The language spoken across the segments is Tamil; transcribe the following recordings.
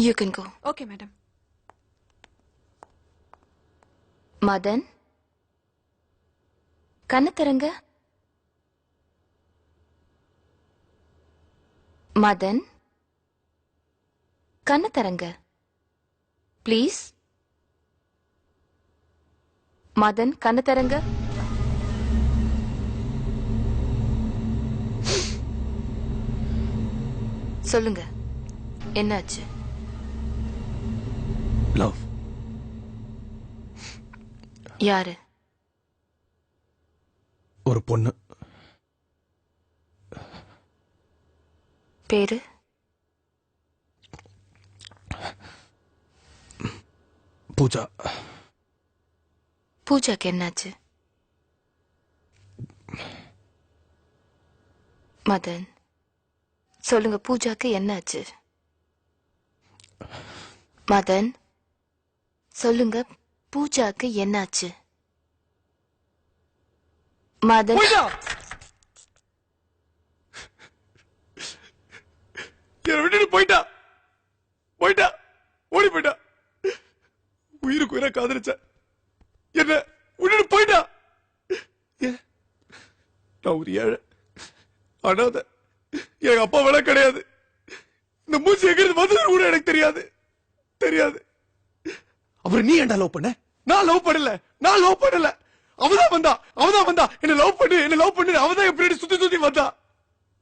You can go. Okay, madam. Madan, கண்ணு திறங்க. மதன், கண்ணு திறங்க. Please. மதன், கண்ணு திறங்க. சொல்லுங்க, என்னாச்சு? லவ். யாரு? ஒரு பொண்ணு. பேரு? பூஜா. பூஜாக்கு என்னாச்சு? மதன், சொல்லுங்க, பூஜாக்கு என்னாச்சு? மதன், சொல்லுங்க, பூஜாக்கு என்னாச்சு? மதன், விட்டுட்டு போயிட்டா. போயிட்டா, ஓடி போயிட்டா. உயிருக்கு உயிரை காதலிச்ச என்ன விட்டுட்டு போயிட்டா. நான் ஒரு ஏழை, அனாதை. எங்க அப்பா வேலை கிடையாது. இந்த மூச்சு எங்கிருந்து வந்தது கூட எனக்கு தெரியாது. தெரியாது. அப்புறம் நீ ஏன்டா லவ் பண்ண? நான் லவ் பண்ணல. நான் லவ் பண்ணல. அவதான் வந்தா. அவதான் வந்தா. என்ன லவ் பண்ணு, என்ன லவ் பண்ணு. அவதான் எப்படி சுத்தி சுத்தி வந்தா.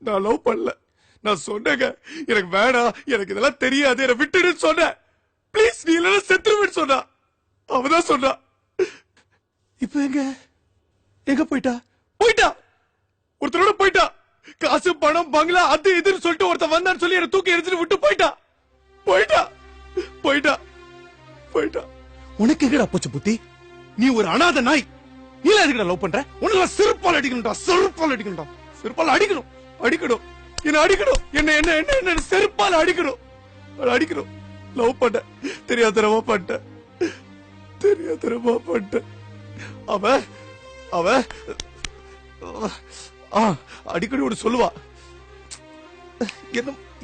நான் லவ் பண்ணல. நான் சொன்னேங்க, எனக்கு வேணாம், எனக்கு இதெல்லாம் தெரியாது, என்ன விட்டுடுன்னு சொன்னேன். பிளீஸ், நீ இல்லைன்னா செத்துருவேன்னு சொன்னா. அவதான் சொன்னா. இப்ப எங்க போயிட்டா? போயிட்டா. ஒருத்தரோட போயிட்டா. காசு, பணம், பங்களா, அது இதுன்னு சொல்லிட்டு ஒருத்தன் வந்தான்னு சொல்லி என்ன தூக்கி எரிஞ்சுட்டு விட்டு போயிட்டா. போயிட்டா. போயிட்டா. போயிட்டா. உனக்கு எங்கடா போச்சு புத்தி? நீ ஒரு அனாதை நாய். நீ எதுக்குடா லவ் பண்ற? உனக்கு செருப்பால் அடிக்கணும்டா. செருப்பால் அடிக்கணும்டா. செருப்பால் அடிக்கணும். அடிக்கணும். என்ன அடிக்கணும். என்ன என்ன என்ன என்ன செருப்பால் அடிக்கணும். அடிக்கணும். லவ் பண்ண தெரியாதரமா பண்ண. தெரியாதரமா பண்ண. அவ அடிக்கடி ஒன்று சொல்லுவா.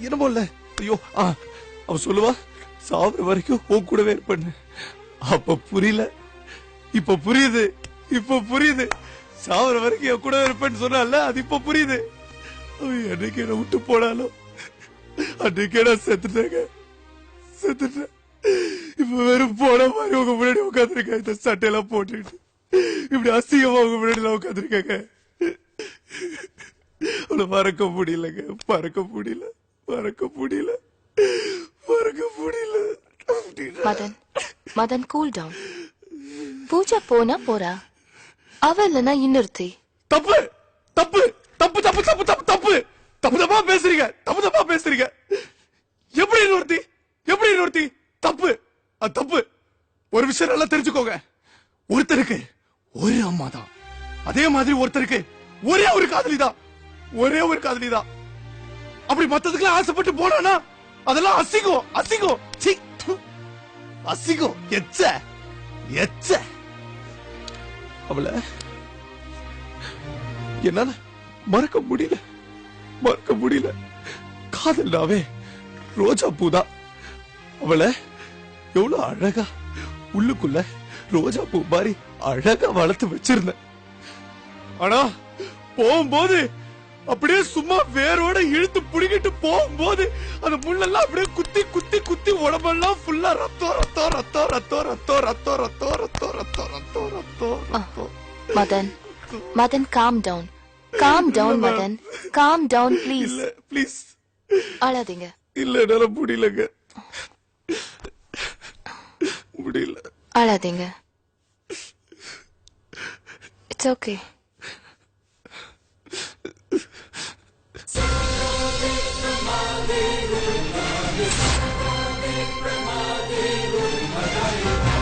என்னமோ இல்ல. ஐயோ, அவ சொல்லுவா, சாவர வரைக்கும் உன் கூடவே இருப்பேன்னு. அப்ப புரியல. இப்ப புரியுது. இப்ப புரியுது. சாவர வரைக்கும் என் கூடவே இருப்பேன்னு சொன்னால, அது இப்ப புரியுது. என்னைக்கு என்ன விட்டு போனாலும் அன்னைக்கு நான் செத்துட்டேங்க. செத்துட்டேன். இப்ப வெறும் போன மாதிரி உங்க முன்னாடி உட்காந்துருக்கேன். இந்த சட்டையெல்லாம் போட்டுட்டு இப்படி அசிங்கமா உங்க முன்னாடி உட்காந்துருக்காங்க. மறக்க முடியலங்க. மறக்க முடியல. மறக்க முடியல. மறக்க முடியல. Madan, Madan, cool down. பூஜா போனா போறா. அவ இல்லனா இன்னொருத்தி. தப்பு தப்பு தப்பு தப்பு தப்பு தப்பு தப்பு தப்பு தப்பா பேசுறீங்க. தப்பு தப்பா பேசுறீங்க. எப்படி இன்னொருத்தி? எப்படி இன்னொருத்தி? தப்பு. அது தப்பு. ஒரு விஷயம் நல்லா தெரிஞ்சுக்கோங்க. ஒருத்தருக்கு ஒரு அம்மா தான். அதே மாதிரி ஒருத்தருக்கு ஒரே ஒரு காதலி தான். ஒரே ஒரு காதலி தான். அப்படி மத்ததுக்கெல்லாம் ஆசைப்பட்டு போனா அதெல்லாம் அசிங்கம். அசிங்கம். அசிங்கம். எச்ச எச்ச. அவளை என்னால மறக்க முடியல. மறக்க முடியல. காதல்னாவே ரோஜா பூதா. அவளை எவ்வளவு அழகா உள்ளுக்குள்ள ரோஜா பூ மாதிரி அழகா வளர்த்து வச்சிருந்தேன். ஆனா போகும்போது அப்படியே சும்மா வேரோட இழுத்து புடிக்கிட்டு போகும்போது அந்த முள்ளெல்லாம் அப்படியே குத்தி குத்தி குத்தி உடம்பெல்லாம் ஃபுல்லா ரத்தம் ரத்தம் ரத்தம் ரத்தம் ரத்தம் ரத்தம் ரத்தம் ரத்தம் ரத்தம் ரத்தம் ரத்தம் ரத்தம். Madan, Madan, calm down. Calm down, Madan. Calm down, please. இல்ல, ப்ளீஸ். அழாதீங்க. இல்ல, என்னால முடியலங்க. முடியல. அழாதீங்க. It's okay. Pramaderu, Pramaderu, Pramaderu, Pramaderu,